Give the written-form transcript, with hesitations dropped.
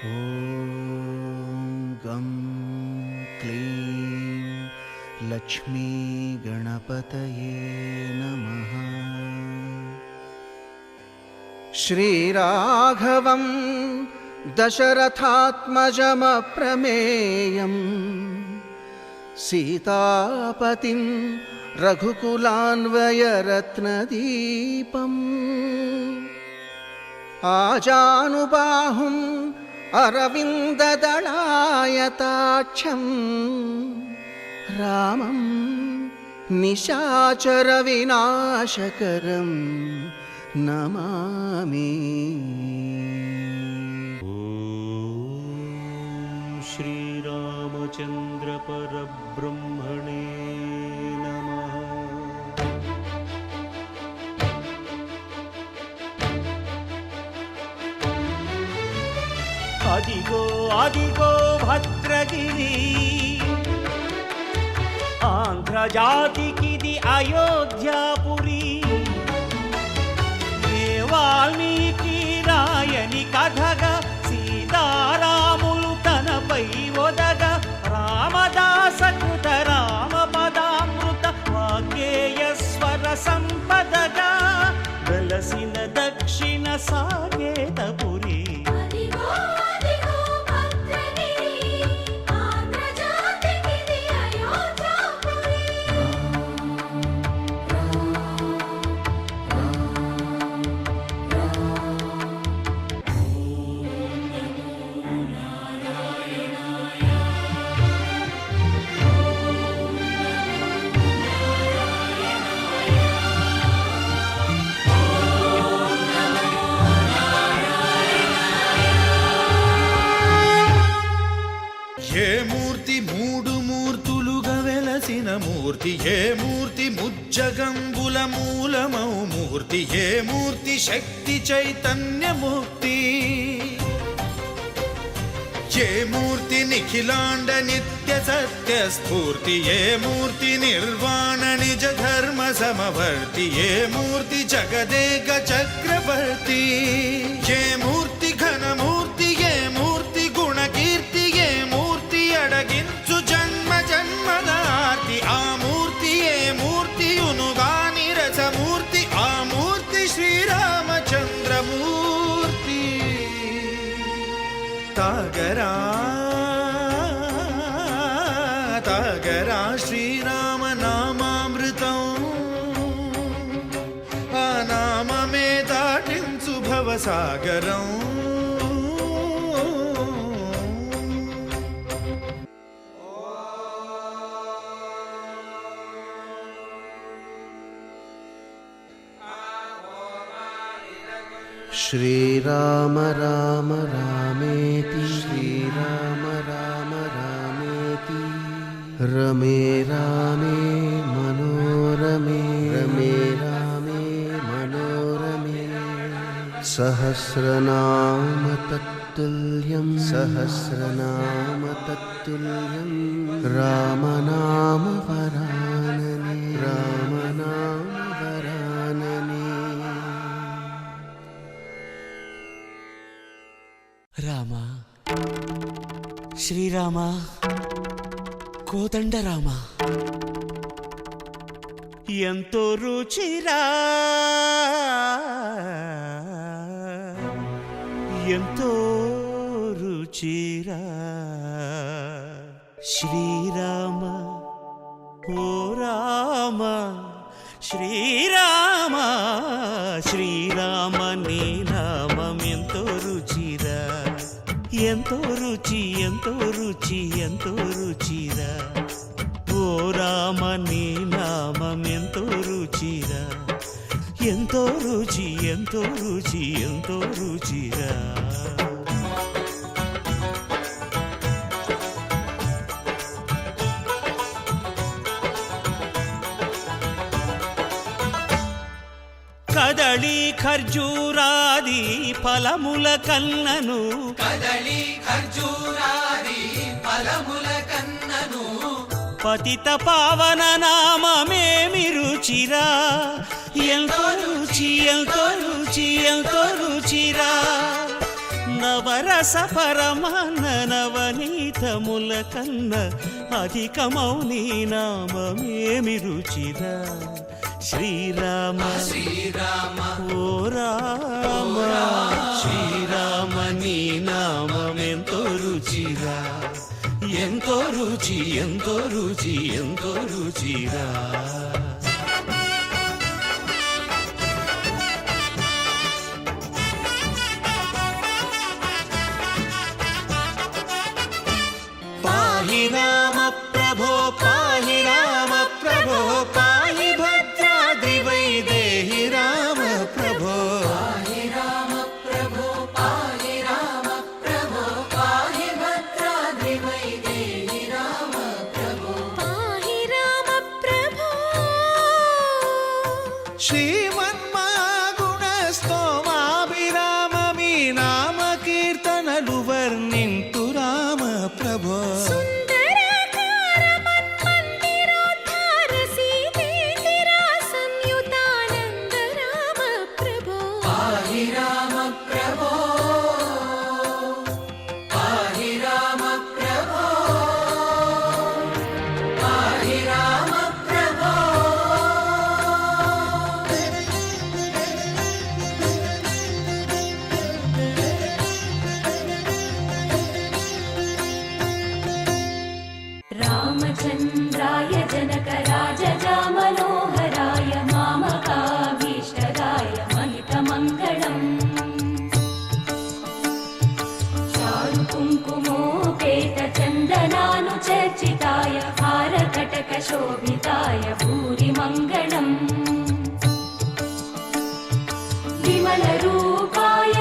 ॐ गं क्लीं लक्ष्मी गणपतये नमः। श्रीराघवं दशरथात्मजमप्रमेयं सीतापतिं रघुकुलान्वयरत्नदीपम् आजानुबाहुम् अरविन्ददलायताक्षं रामं निशाचरविनाशकरं नमामि। ॐ श्रीरामचन्द्र परब्रह्मणे नमः। అదిగో అదిగో భద్రగిరి, ఆంధ్రజాతికిది అయోధ్యాపురి. ఏ వాల్మీకి రాయని కథగా సీతారాములు తనపై ఒదగా, రామదాస కృత రామ పదామృత వాగ్గేయ స్వర సంపదగా వెలసిన దక్షిణ సాకేతపురి. మూర్తి ఏ మూర్తి ముజ్జగంబుల మూలమౌ మూర్తి ఏ మూర్తి శక్తి చైతన్యమూర్తి ఏ మూర్తి నిఖిలాండ నిత్య సత్య స్ఫూర్తి ఏ మూర్తి నిర్వాణ నిజ ధర్మ సమవర్తి ఏ మూర్తి జగదేక చక్రవర్తి ఏ మూర్తి ఘనమూర్తి ఏ మూర్తి గుణకీర్తి ఏ మూర్తి అడగించు జన్మ జన్మదార్తి ఆ మూర్తి ఏ మూర్తియునుగాని రసమూర్తి ఆ మూర్తి శ్రీరామచంద్రమూర్తి. తాగరా తాగరా శ్రీరామ నామామృతం, ఆ నామమే దాటించు భవసాగరం. श्रीराम राम रामेति श्रीराम राम रामेति रमे रामे मनोरमे रमे रामे मनोरमे सहस्रनाम तत्तुल्यं सहस्रनाम तत्तुल्यं रामनाम वरानने रामनाम वरानने. రామ శ్రీరామ కోదండ రామ, ఎంతో రుచిరా ఎంతో రుచిరా శ్రీరామ ఓ రామ శ్రీరామ శ్రీరామ నీ నామం ఎంతో రుచిరా, ఎంతో రుచి ఎంతో రుచి ఎంతో రుచిరా. ఓ రామ నీ నామం ఎంతో రుచిరా, ఎంతో రుచి ఎంతో రుచి ఎంతో రుచిరా. కదళి ఖర్జూరాది ఫలముల కన్నను, కదళి ఖర్జూరాది ఫలముల కన్నను, పతిత పావన నామమేమి రుచిరా, ఎంతో రుచి ఎంతో రుచి ఎంతో రుచిరా. నవరస పరమాన్న నవనీతముల కన్న అధికమౌ నీ నామమేమి రుచిరా శ్రీరామ శ్రీరామ ఓ రామ శ్రీరామ నీ నామమెంతో రుచిరా ఎంతో రుచి ఎంతో రుచి ఎంతో రుచిరా పాహి రామ ప్రభో పాహి రామ ప్రభో పాహి భద్రాద్రి వైదేహి రామ ప్రభో పాహి రామ ప్రభో పాహి రామ ప్రభో పాహి భద్రాద్రి వైదేహి రామ ప్రభో పాహి రామ ప్రభో శ్రీమన్మాగుణ స్తోమాభిరామ మీ నామ కీర్తనలు వర్ణింతు రామ ప్రభో సుందరాకార మన్మందిరోద్ధార సీతేతిరా సంయుతానంద రామ ప్రభో పాహి రామ ప్రభో పాహి రామ ప్రభో పాహి రామ ప్రభో రామచంద్రాయ జనకరాజజా మనోహరాయ మామకాభీష్టదాయ మహితమంగళం చారు కుంకుమోపేత చందనానుచర్చితాయ హారకటక శోభితాయ భూరి మంగళం విమల రూపాయ